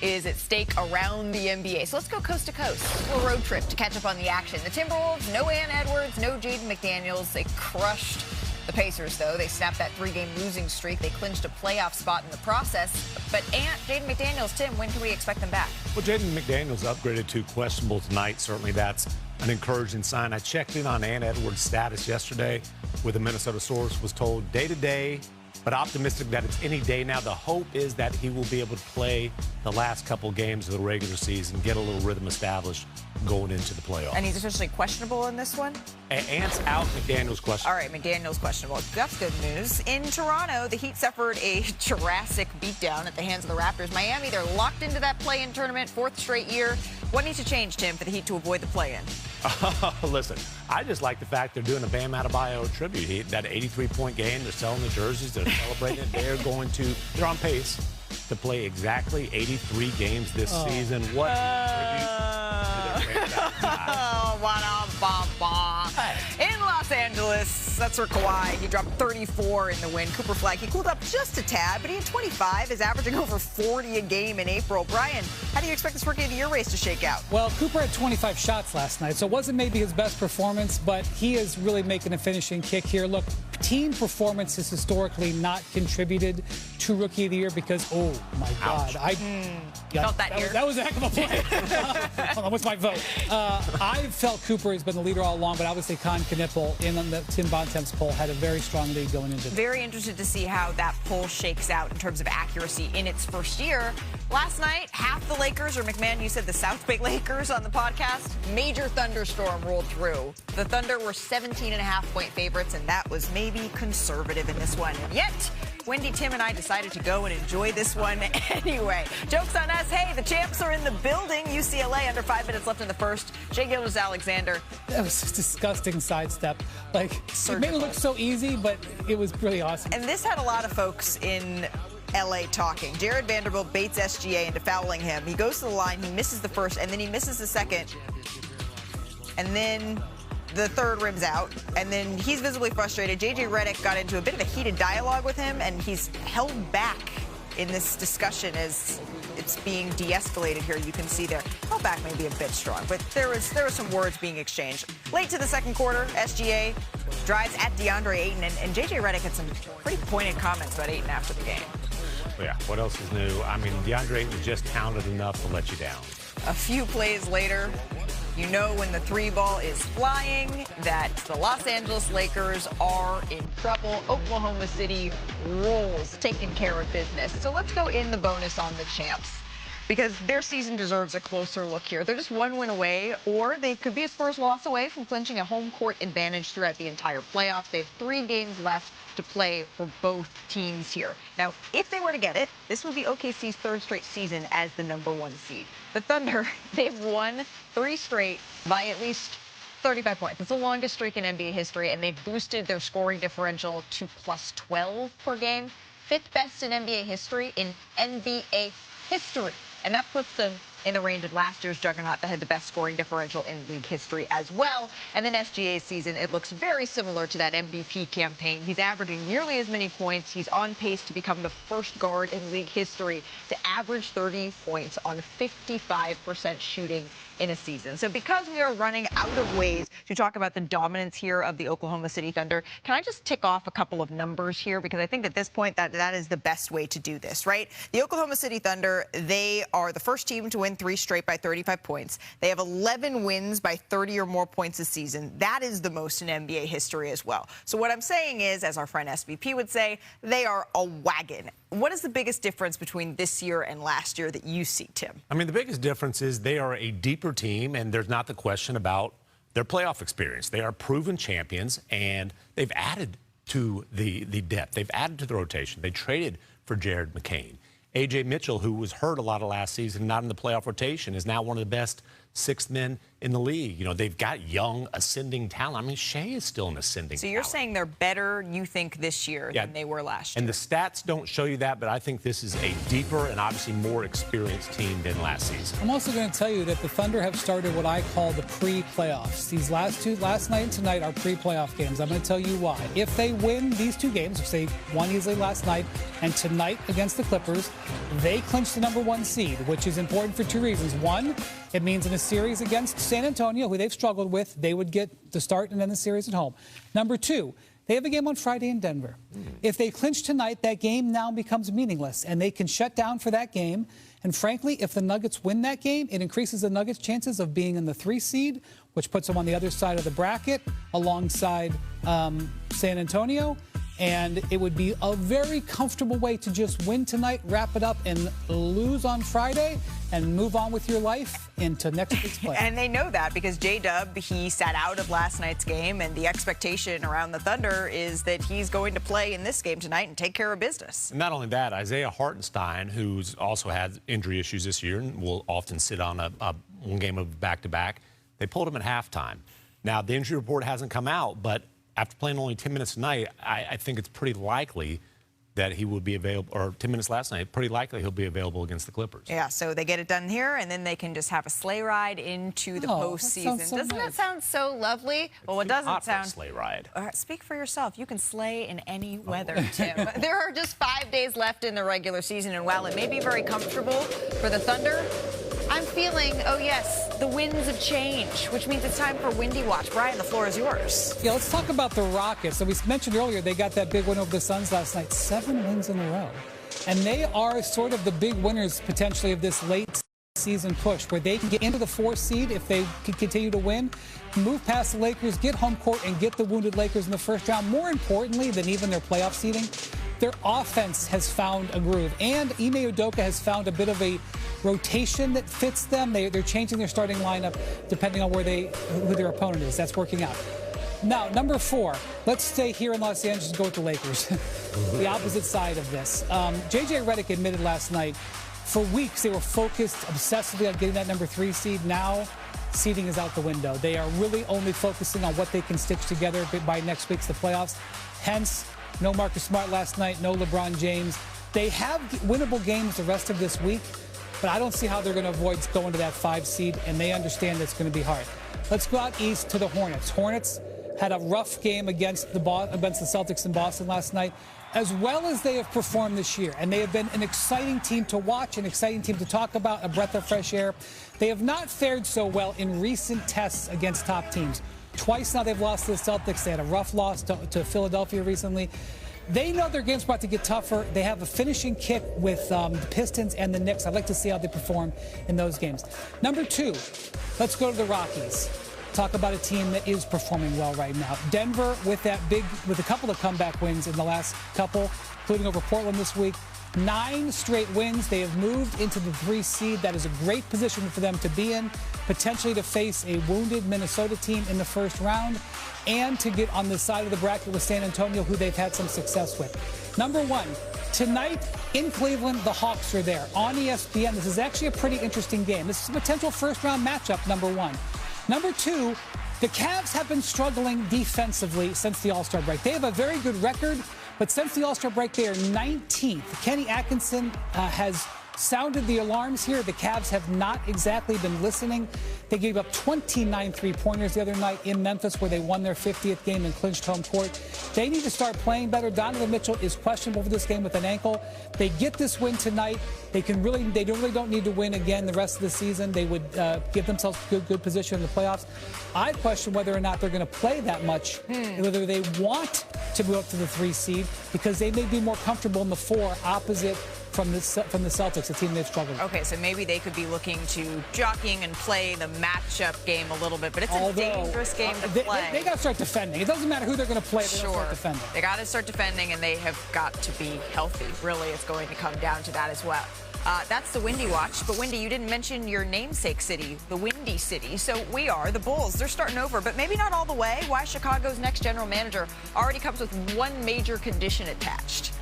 Is at stake around the NBA. So let's go coast to coast. A little road trip to catch up on the action. The Timberwolves, no Ann Edwards, no Jaden McDaniels. They crushed the Pacers, though. They snapped that 3-game losing streak. They clinched a playoff spot in the process. But Jaden McDaniels, Tim, when can we expect them back? Well, Jaden McDaniels upgraded to questionable tonight. Certainly that's an encouraging sign. I checked in on Ann Edwards' status yesterday with a Minnesota source, was told day-to-day, but optimistic that it's any day now. The hope is that he will be able to play the last couple games of the regular season, get a little rhythm established going into the playoffs. And he's officially questionable in this one? Ant's out, McDaniel's questionable. All right, McDaniel's questionable. That's good news. In Toronto, the Heat suffered a Jurassic beatdown at the hands of the Raptors. Miami, they're locked into that play-in tournament, 4th straight year. What needs to change, Tim, for the Heat to avoid the play-in? Listen, I just like the fact they're doing a Bam Adebayo tribute. That 83-point game, they're selling the jerseys, they're celebrating it. They're on pace to play exactly 83 games this season. What tribute to their franchise? In Los Angeles, that's where Kawhi, he dropped 34 in the win. Cooper Flag, he cooled up just a tad, but he had 25, is averaging over 40 a game in April. Brian, how do you expect this Rookie of the Year race to shake out? Well, Cooper had 25 shots last night, so it wasn't maybe his best performance, but he is really making a finishing kick here. Look, team performance has historically not contributed to Rookie of the Year because, oh, my God. Felt that here. That was a heck of a play. Hold on, what's my vote? I felt Cooper has been the leader all along, but obviously Con Knippel in the Tim Bontemps poll had a very strong lead going into this. Very interested to see how that poll shakes out in terms of accuracy in its first year. Last night, half the Lakers, or McMahon, you said the South Bay Lakers on the podcast, major thunderstorm rolled through. The Thunder were 17.5-point favorites, and that was maybe conservative in this one. And yet, Wendy, Tim, and I decided to go and enjoy this one anyway. Joke's on us. Hey, the champs are in the building. UCLA under 5 minutes left in the first. Shai Gilgeous-Alexander. That was a disgusting sidestep. Like, it made it look so easy, but it was really awesome. And this had a lot of folks in LA talking. Jared Vanderbilt baits SGA into fouling him. He goes to the line, he misses the first, and then he misses the second. And then the third rims out, and then he's visibly frustrated. JJ Redick got into a bit of a heated dialogue with him, and he's held back in this discussion as it's being de-escalated here. You can see there. Held back may be a bit strong, but there was some words being exchanged. Late to the second quarter, SGA drives at DeAndre Ayton, and JJ Redick had some pretty pointed comments about Ayton after the game. Yeah, what else is new? I mean, DeAndre Ayton was just talented enough to let you down. A few plays later, you know when the 3 ball is flying that the Los Angeles Lakers are in trouble. Oklahoma City rolls, taking care of business. So let's go in the bonus on the champs, because their season deserves a closer look here. They're just 1 win away, or they could be a Spurs loss away from clinching a home court advantage throughout the entire playoffs. They have 3 games left to play for both teams here. Now, if they were to get it, this would be OKC's 3rd straight season as the #1 seed. The Thunder, they've won 3 straight by at least 35 points. It's the longest streak in NBA history, and they've boosted their scoring differential to +12 per game. 5th best in NBA history And that puts them in the range of last year's juggernaut that had the best scoring differential in league history as well. And then SGA's season, it looks very similar to that MVP campaign. He's averaging nearly as many points. He's on pace to become the first guard in league history to average 30 points on 55% shooting in a season. So because we are running out of ways to talk about the dominance here of the Oklahoma City Thunder, can I just tick off a couple of numbers here? Because I think at this point that is the best way to do this, right? The Oklahoma City Thunder, they are the first team to win 3 straight by 35 points. They have 11 wins by 30 or more points this season. That is the most in NBA history as well. So what I'm saying is, as our friend SVP would say, they are a wagon. What is the biggest difference between this year and last year that you see, Tim? I mean, the biggest difference is they are a deeper team, and there's not the question about their playoff experience. They are proven champions, and they've added to the depth. They've added to the rotation. They traded for Jared McCain. A.J. Mitchell, who was hurt a lot of last season, not in the playoff rotation, is now one of the best 6th men in the league. You know, they've got young, ascending talent. I mean, Shea is still an ascending So you're talent. saying they're better, you think, this year than they were last year? And the stats don't show you that, but I think this is a deeper and obviously more experienced team than last season. I'm also going to tell you that the Thunder have started what I call the pre-playoffs. These last night and tonight, are pre-playoff games. I'm going to tell you why. If they win these two games, which they won easily last night, and tonight against the Clippers, they clinch the #1 seed, which is important for two reasons. One, it means in a series against San Antonio, who they've struggled with, they would get the start and then the series at home. Number two, they have a game on Friday in Denver. If they clinch tonight, that game now becomes meaningless, and they can shut down for that game. And frankly, if the Nuggets win that game, it increases the Nuggets' chances of being in the 3 seed, which puts them on the other side of the bracket alongside San Antonio. And it would be a very comfortable way to just win tonight, wrap it up, and lose on Friday, and move on with your life into next week's play. And they know that because J-Dub, he sat out of last night's game, and the expectation around the Thunder is that he's going to play in this game tonight and take care of business. And not only that, Isaiah Hartenstein, who's also had injury issues this year and will often sit on a one game of back-to-back, they pulled him at halftime. Now, the injury report hasn't come out, but after playing only 10 minutes tonight, I think it's pretty likely that he would be available, or 10 minutes last night, pretty likely he'll be available against the Clippers. Yeah, so they get it done here, and then they can just have a sleigh ride into the postseason. So Doesn't nice. that sound so lovely? Well, it doesn't sound. A sleigh ride. Speak for yourself. You can slay in any weather, Tim. There are just 5 days left in the regular season, and while it may be very comfortable for the Thunder, I'm feeling, oh yes, the winds of change, which means it's time for Windy Watch. Brian, the floor is yours. Yeah, let's talk about the Rockets. So we mentioned earlier they got that big win over the Suns last night, 7 wins in a row. And they are sort of the big winners potentially of this late season push, where they can get into the 4th seed if they can continue to win, move past the Lakers, get home court, and get the wounded Lakers in the first round. More importantly than even their playoff seeding, their offense has found a groove, and Ime Udoka has found a bit of a rotation that fits them. They're changing their starting lineup depending on who their opponent is. That's working out. Now, number 4, let's stay here in Los Angeles and go with the Lakers, the opposite side of this. J.J. Redick admitted last night, for weeks they were focused obsessively on getting that number 3 seed. Now, seeding is out the window. They are really only focusing on what they can stitch together by next week's the playoffs. Hence, no Marcus Smart last night, no LeBron James. They have winnable games the rest of this week, but I don't see how they're going to avoid going to that 5 seed, and they understand it's going to be hard. Let's go out east to the Hornets. Hornets had a rough game against the Celtics in Boston last night, as well as they have performed this year. And they have been an exciting team to watch, an exciting team to talk about, a breath of fresh air. They have not fared so well in recent tests against top teams. Twice now they've lost to the Celtics. They had a rough loss to Philadelphia recently. They know their game's about to get tougher. They have a finishing kick with the Pistons and the Knicks. I'd like to see how they perform in those games. Number 2, let's go to the Rockies. Talk about a team that is performing well right now. Denver with a couple of comeback wins in the last couple, including over Portland this week. 9 straight wins. They have moved into the 3 seed. That is a great position for them to be in, potentially to face a wounded Minnesota team in the first round, and to get on the side of the bracket with San Antonio, who they've had some success with. Number 1, tonight in Cleveland, the Hawks are there on ESPN. This is actually a pretty interesting game. This is a potential first-round matchup, number 1. Number 2, the Cavs have been struggling defensively since the All-Star break. They have a very good record, but since the All-Star break, they are 19th. Kenny Atkinson has sounded the alarms here. The Cavs have not exactly been listening. They gave up 29 three-pointers the other night in Memphis, where they won their 50th game and clinched home court. They need to start playing better. Donovan Mitchell is questionable for this game with an ankle. They get this win tonight. They really don't need to win again the rest of the season. They would give themselves good position in the playoffs. I question whether or not they're going to play that much, whether they want to move up to the 3 seed, because they may be more comfortable in the 4 opposite from the Celtics, a team they've struggled with. Okay, so maybe they could be looking to jockeying and play the matchup game a little bit, but it's a dangerous game to play. They got to start defending. It doesn't matter who they're going to play, they got to start defending. They got to start defending, and they have got to be healthy. Really, it's going to come down to that as well. That's the Windy Watch. But, Windy, you didn't mention your namesake city, the Windy City. So we are, the Bulls. They're starting over, but maybe not all the way. Why Chicago's next general manager already comes with one major condition attached.